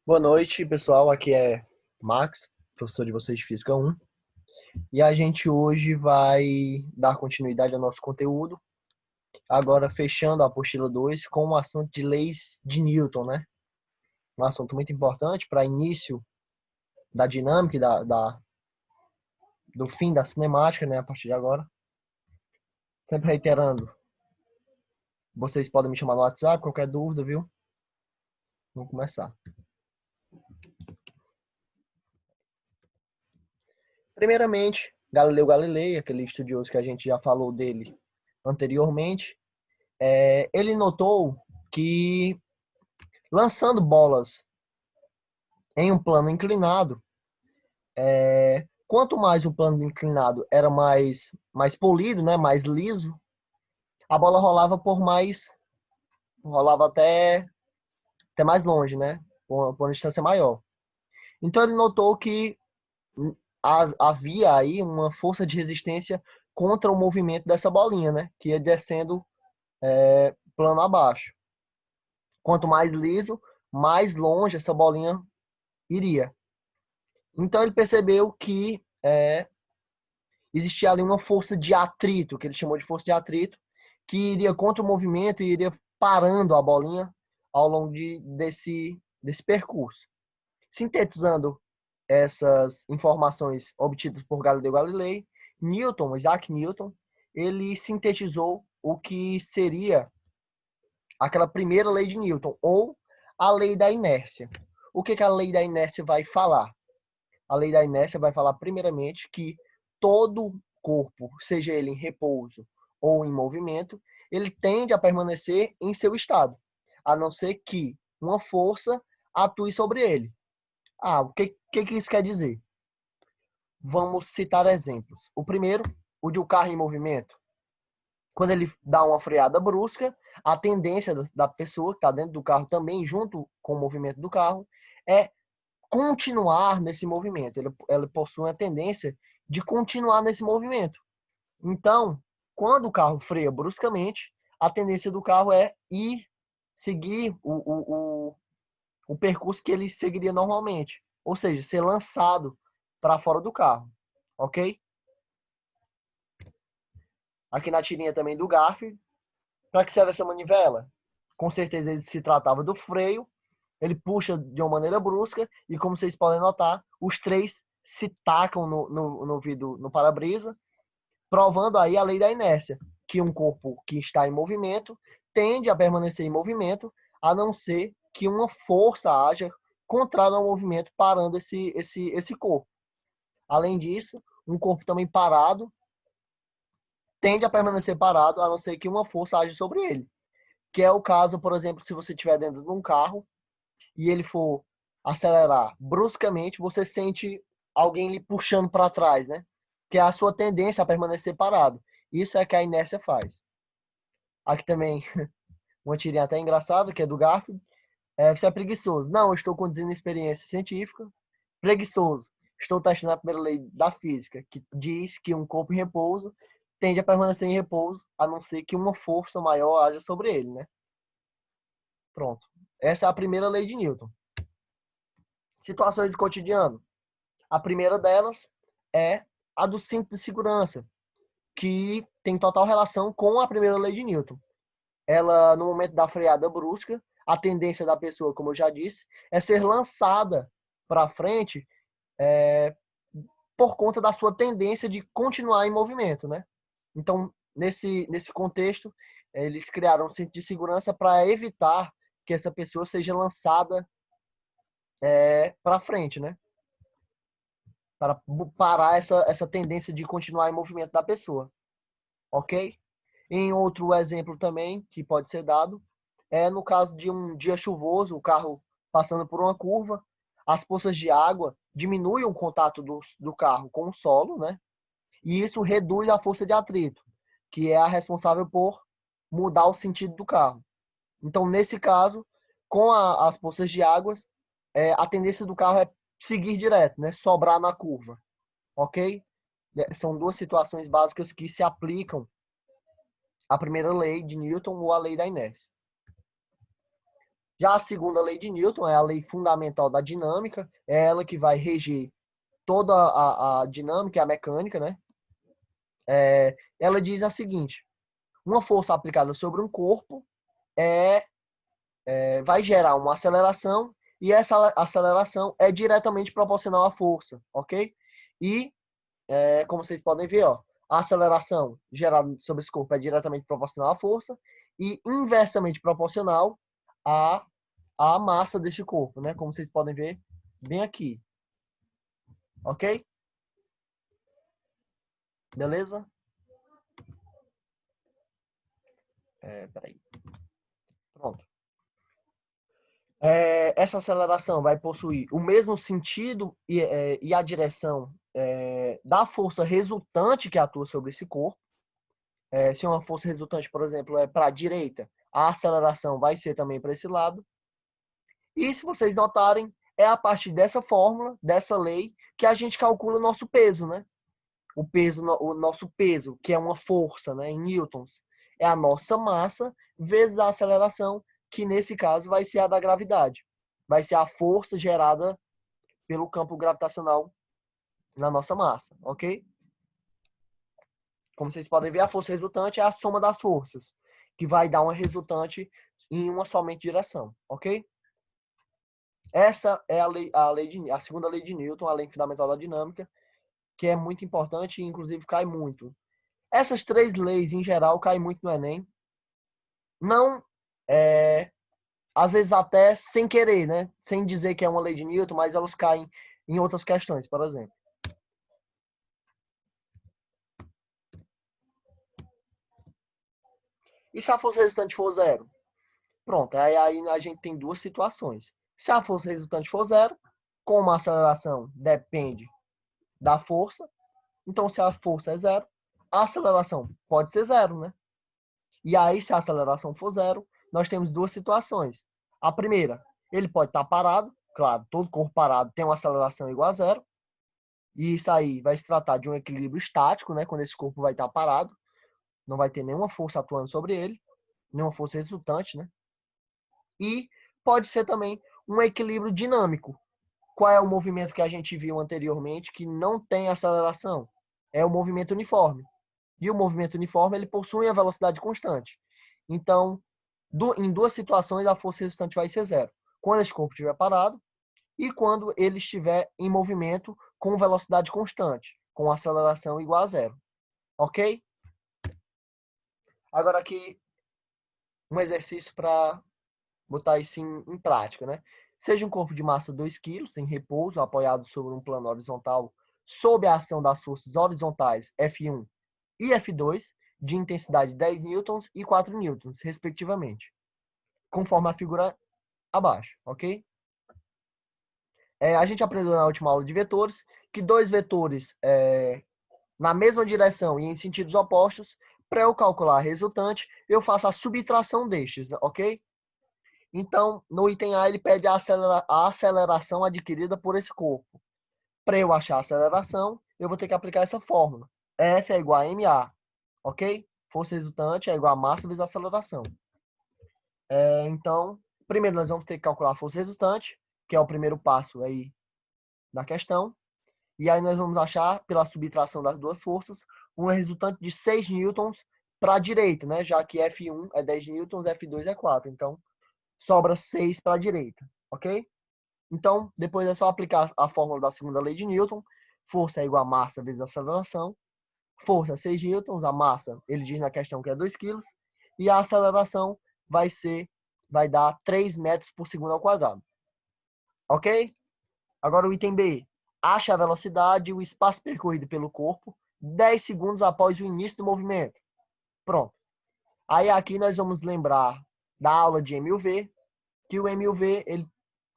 Boa noite, pessoal. Aqui é Max, professor de vocês de Física 1. E a gente hoje vai dar continuidade ao nosso conteúdo, agora fechando a apostila 2 com o assunto de leis de Newton, né? Um assunto muito importante para início da dinâmica e do fim da cinemática, né? A partir de agora. Sempre reiterando, vocês podem me chamar no WhatsApp, qualquer dúvida, viu? Vamos começar. Primeiramente, Galileu Galilei, aquele estudioso que a gente já falou dele anteriormente, ele notou que lançando bolas em um plano inclinado, quanto mais o plano inclinado era mais polido, né, mais liso, a bola rolava rolava até mais longe, né, por uma distância maior. Então ele notou que havia aí uma força de resistência contra o movimento dessa bolinha, né, que ia descendo plano abaixo. Quanto mais liso, mais longe essa bolinha iria. Então ele percebeu que existia ali uma força de atrito, que ele chamou de força de atrito, que iria contra o movimento e iria parando a bolinha ao longo desse percurso. Sintetizando essas informações obtidas por Galileu Galilei, Isaac Newton, ele sintetizou o que seria aquela primeira lei de Newton, ou a lei da inércia. O que a lei da inércia vai falar? A lei da inércia vai falar, primeiramente, que todo corpo, seja ele em repouso ou em movimento, ele tende a permanecer em seu estado, a não ser que uma força atue sobre ele. O que isso quer dizer? Vamos citar exemplos. O primeiro, o de um carro em movimento. Quando ele dá uma freada brusca, a tendência da pessoa que está dentro do carro também, junto com o movimento do carro, é continuar nesse movimento. Ele possui a tendência de continuar nesse movimento. Então, quando o carro freia bruscamente, a tendência do carro é seguir o percurso que ele seguiria normalmente. Ou seja, ser lançado para fora do carro. Ok? Aqui na tirinha também do Garfield. Para que serve essa manivela? Com certeza ele se tratava do freio. Ele puxa de uma maneira brusca e, como vocês podem notar, os três se tacam no vidro, no para-brisa, provando aí a lei da inércia, que um corpo que está em movimento tende a permanecer em movimento, a não ser que uma força haja contrária ao movimento, parando esse corpo. Além disso, um corpo também parado tende a permanecer parado, a não ser que uma força haja sobre ele. Que é o caso, por exemplo, se você estiver dentro de um carro e ele for acelerar bruscamente, você sente alguém lhe puxando para trás, né? Que é a sua tendência a permanecer parado. Isso é que a inércia faz. Aqui também, uma tirinha até engraçada, que é do Garfield. Você é preguiçoso. Não, eu estou conduzindo experiência científica. Preguiçoso. Estou testando a primeira lei da física, que diz que um corpo em repouso tende a permanecer em repouso, a não ser que uma força maior haja sobre ele, né? Pronto. Essa é a primeira lei de Newton. Situações do cotidiano. A primeira delas é a do cinto de segurança, que tem total relação com a primeira lei de Newton. Ela, no momento da freada brusca, a tendência da pessoa, como eu já disse, é ser lançada para frente por conta da sua tendência de continuar em movimento, né? Então, nesse contexto, eles criaram um cinto de segurança para evitar que essa pessoa seja lançada para frente, né? Para parar essa tendência de continuar em movimento da pessoa, ok? Em outro exemplo também, que pode ser dado, é no caso de um dia chuvoso, o carro passando por uma curva, as poças de água diminuem o contato do carro com o solo, né? E isso reduz a força de atrito, que é a responsável por mudar o sentido do carro. Então, nesse caso, com as poças de águas, a tendência do carro é seguir direto, né? Sobrar na curva, ok? São duas situações básicas que se aplicam à primeira lei de Newton ou à lei da inércia. Já a segunda lei de Newton é a lei fundamental da dinâmica, é ela que vai reger toda a dinâmica e a mecânica, né? Ela diz a seguinte: uma força aplicada sobre um corpo vai gerar uma aceleração e essa aceleração é diretamente proporcional à força, ok? E, como vocês podem ver, ó, a aceleração gerada sobre esse corpo é diretamente proporcional à força e inversamente proporcional à, à massa desse corpo, né? Como vocês podem ver bem aqui, ok? Beleza? Peraí. Pronto. Essa aceleração vai possuir o mesmo sentido e a direção da força resultante que atua sobre esse corpo. Se uma força resultante, por exemplo, é para a direita, a aceleração vai ser também para esse lado. E se vocês notarem, é a partir dessa fórmula, dessa lei, que a gente calcula o nosso peso, né? O nosso peso, que é uma força, né, em newtons, é a nossa massa vezes a aceleração, que nesse caso vai ser a da gravidade. Vai ser a força gerada pelo campo gravitacional na nossa massa, ok? Como vocês podem ver, a força resultante é a soma das forças, que vai dar uma resultante em uma somente direção, ok? Essa é a segunda lei de Newton, a lei fundamental da dinâmica, que é muito importante e inclusive cai muito. Essas três leis, em geral, caem muito no Enem. Não, é, às vezes até sem querer, né? Sem dizer que é uma lei de Newton, mas elas caem em outras questões, por exemplo. E se a força resultante for zero? Pronto, aí a gente tem duas situações. Se a força resultante for zero, como a aceleração depende da força, então se a força é zero, a aceleração pode ser zero, né? E aí, se a aceleração for zero, nós temos duas situações. A primeira, ele pode estar parado, claro, todo corpo parado tem uma aceleração igual a zero, e isso aí vai se tratar de um equilíbrio estático, né? Quando esse corpo vai estar parado, não vai ter nenhuma força atuando sobre ele, nenhuma força resultante, né? E pode ser também um equilíbrio dinâmico. Qual é o movimento que a gente viu anteriormente que não tem aceleração? É o movimento uniforme. E o movimento uniforme ele possui a velocidade constante. Então, em duas situações, a força resultante vai ser zero. Quando esse corpo estiver parado e quando ele estiver em movimento com velocidade constante, com aceleração igual a zero. Ok? Agora aqui um exercício para botar isso em prática, né? Seja um corpo de massa 2 kg, em repouso, apoiado sobre um plano horizontal, sob a ação das forças horizontais F1 e F2, de intensidade 10 newtons e 4 newtons, respectivamente, conforme a figura abaixo, ok? A gente aprendeu na última aula de vetores que dois vetores na mesma direção e em sentidos opostos, para eu calcular a resultante, eu faço a subtração destes, ok? Então, no item A, ele pede a aceleração adquirida por esse corpo. Para eu achar a aceleração, eu vou ter que aplicar essa fórmula. F é igual a ma, ok? Força resultante é igual a massa vezes a aceleração. Então, primeiro nós vamos ter que calcular a força resultante, que é o primeiro passo aí da questão. E aí nós vamos achar, pela subtração das duas forças, uma resultante de 6 newtons para a direita, né? Já que F1 é 10 newtons, F2 é 4. Então, sobra 6 para a direita, ok? Então, depois é só aplicar a fórmula da segunda lei de Newton. Força é igual a massa vezes a aceleração. Força é 6 newtons, a massa, ele diz na questão que é 2 quilos. E a aceleração vai dar 3 metros por segundo ao quadrado. Ok? Agora o item B. Ache a velocidade e o espaço percorrido pelo corpo 10 segundos após o início do movimento. Pronto. Aí aqui nós vamos lembrar da aula de MUV, que o MUV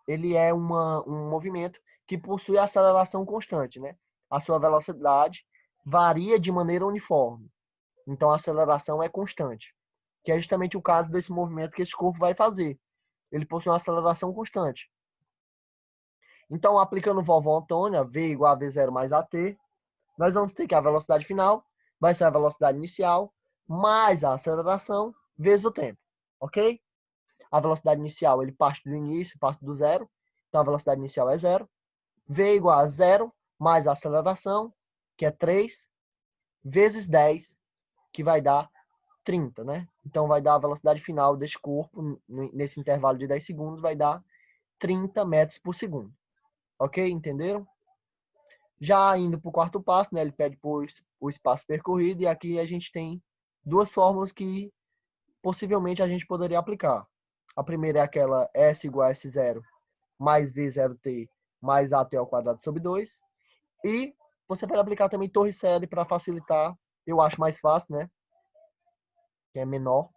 ele é um movimento que possui aceleração constante, né? A sua velocidade varia de maneira uniforme. Então a aceleração é constante, que é justamente o caso desse movimento que esse corpo vai fazer. Ele possui uma aceleração constante. Então, aplicando o vovó Antônia, V igual a V0 mais AT, nós vamos ter que a velocidade final vai ser a velocidade inicial mais a aceleração vezes o tempo, ok? A velocidade inicial, ele parte do início, parte do zero. Então, a velocidade inicial é zero. V igual a zero mais a aceleração, que é 3, vezes 10, que vai dar 30, né? Então, vai dar a velocidade final desse corpo, nesse intervalo de 10 segundos, vai dar 30 metros por segundo. Ok? Entenderam? Já indo para o quarto passo, né? Ele pede o espaço percorrido, e aqui a gente tem duas fórmulas que possivelmente a gente poderia aplicar. A primeira é aquela S igual a S0 mais V0T mais AT ao quadrado sobre 2. E você pode aplicar também torre série para facilitar. Eu acho mais fácil, né? Que é menor.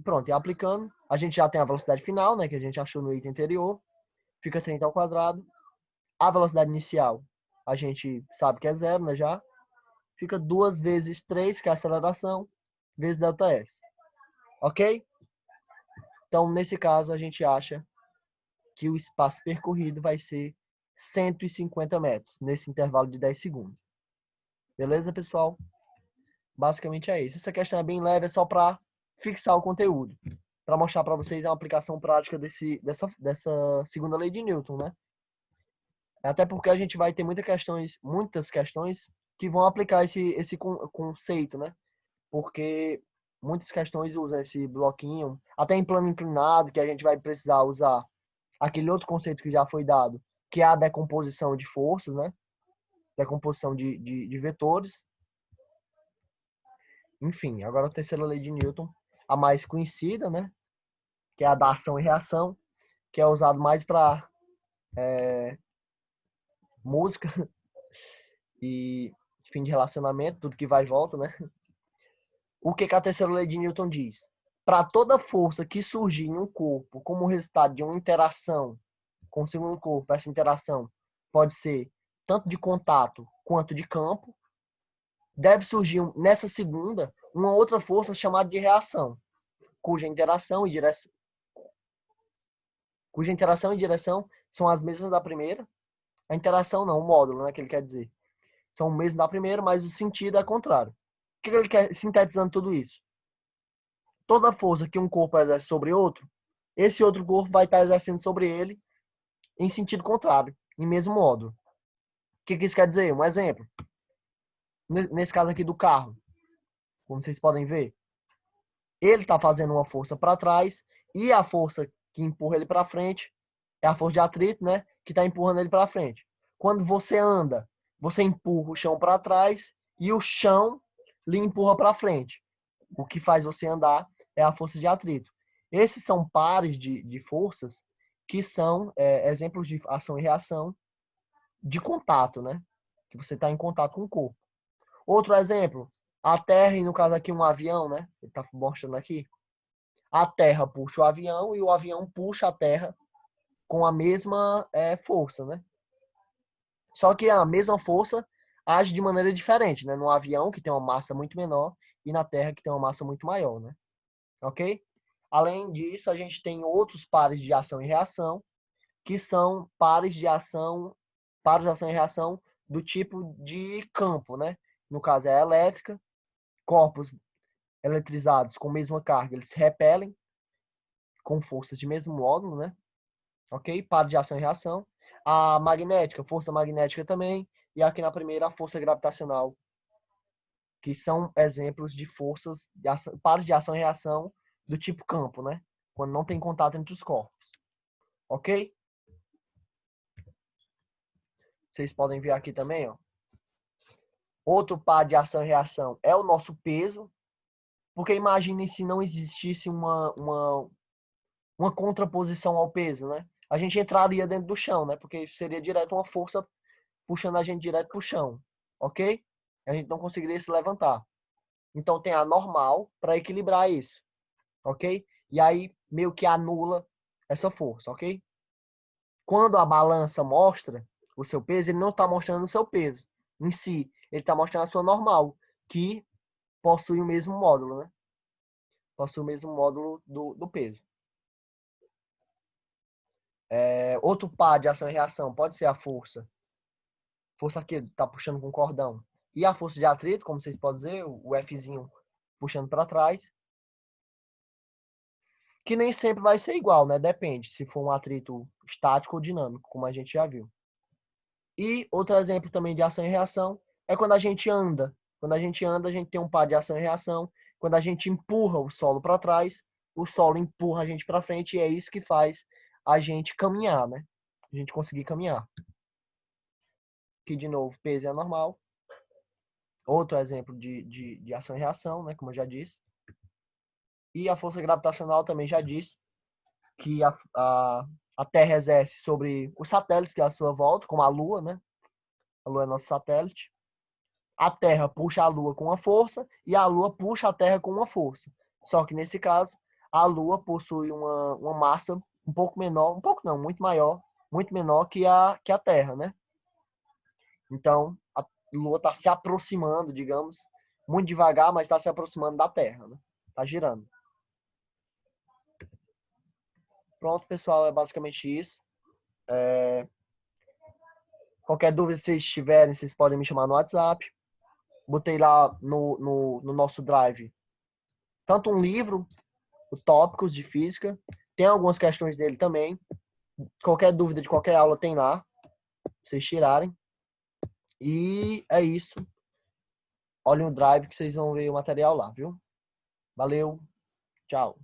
Pronto, e aplicando, a gente já tem a velocidade final, né? Que a gente achou no item anterior. Fica 30 ao quadrado. A velocidade inicial, a gente sabe que é zero, né? Já. Fica 2 vezes 3, que é a aceleração, vezes ΔS. Ok? Então, nesse caso, a gente acha que o espaço percorrido vai ser 150 metros, nesse intervalo de 10 segundos. Beleza, pessoal? Basicamente é isso. Essa questão é bem leve, é só para fixar o conteúdo. Para mostrar para vocês a aplicação prática dessa segunda lei de Newton, né? Até porque a gente vai ter muitas questões que vão aplicar esse conceito, né? Porque muitas questões usam esse bloquinho, até em plano inclinado, que a gente vai precisar usar aquele outro conceito que já foi dado, que é a decomposição de forças, né? Decomposição de vetores. Enfim, agora a terceira lei de Newton, a mais conhecida, né? Que é a da ação e reação, que é usado mais para música e fim de relacionamento, tudo que vai e volta, né? O que a terceira lei de Newton diz? Para toda força que surgir em um corpo como resultado de uma interação com o segundo corpo, essa interação pode ser tanto de contato quanto de campo, deve surgir nessa segunda uma outra força chamada de reação, cuja interação e direção são as mesmas da primeira. A interação não, o módulo, né, que ele quer dizer. São o mesmo da primeira, mas o sentido é contrário. O que ele quer sintetizando tudo isso? Toda força que um corpo exerce sobre outro, esse outro corpo vai estar exercendo sobre ele em sentido contrário, em mesmo modo. O que isso quer dizer? Um exemplo. Nesse caso aqui do carro, como vocês podem ver, ele está fazendo uma força para trás e a força que empurra ele para frente é a força de atrito, né? Que está empurrando ele para frente. Quando você anda, você empurra o chão para trás e o chão lhe empurra para frente. O que faz você andar é a força de atrito. Esses são pares de forças que são exemplos de ação e reação de contato, né? Que você está em contato com o corpo. Outro exemplo, a Terra, e no caso aqui um avião, né? Ele está mostrando aqui. A Terra puxa o avião e o avião puxa a Terra com a mesma força, né? Só que a mesma força age de maneira diferente, né? No avião, que tem uma massa muito menor, e na Terra, que tem uma massa muito maior, né? Ok? Além disso, a gente tem outros pares de ação e reação, que são pares de ação e reação do tipo de campo, né? No caso é a elétrica, corpos eletrizados com mesma carga, eles se repelem com forças de mesmo módulo, né? Ok? Par de ação e reação. A magnética, força magnética também. E aqui na primeira, a força gravitacional, que são exemplos de forças, pares de ação e reação do tipo campo, né? Quando não tem contato entre os corpos. Ok? Vocês podem ver aqui também, ó. Outro par de ação e reação é o nosso peso. Porque imagine se não existisse uma contraposição ao peso, né? A gente entraria dentro do chão, né? Porque seria direto uma força puxando a gente direto para o chão, ok? A gente não conseguiria se levantar. Então tem a normal para equilibrar isso, ok? E aí meio que anula essa força, ok? Quando a balança mostra o seu peso, ele não está mostrando o seu peso em si, ele está mostrando a sua normal, que possui o mesmo módulo, né? Possui o mesmo módulo do peso. Outro par de ação e reação pode ser a força. Força aqui está puxando com cordão. E a força de atrito, como vocês podem ver, o Fzinho puxando para trás. que nem sempre vai ser igual, né? Depende se for um atrito estático ou dinâmico, como a gente já viu. E outro exemplo também de ação e reação é quando a gente anda. Quando a gente anda, a gente tem um par de ação e reação. Quando a gente empurra o solo para trás, o solo empurra a gente para frente e é isso que faz a gente caminhar, né? A gente conseguir caminhar. Aqui de novo, peso é normal. Outro exemplo de ação e reação, né? Como eu já disse. E a força gravitacional também já disse que a Terra exerce sobre os satélites que é a sua volta, como a Lua, né? A Lua é nosso satélite. A Terra puxa a Lua com uma força e a Lua puxa a Terra com uma força. Só que nesse caso, a Lua possui uma massa um pouco menor, um pouco não, muito maior, muito menor que a Terra, né? Então, a Lua está se aproximando, digamos, muito devagar, mas está se aproximando da Terra, né? Está girando. Pronto, pessoal, é basicamente isso. Qualquer dúvida que vocês tiverem, vocês podem me chamar no WhatsApp. Botei lá no nosso Drive tanto um livro, o Tópicos de Física, tem algumas questões dele também. Qualquer dúvida de qualquer aula tem lá, pra vocês tirarem. E é isso. Olhem o Drive que vocês vão ver o material lá, viu? Valeu, tchau.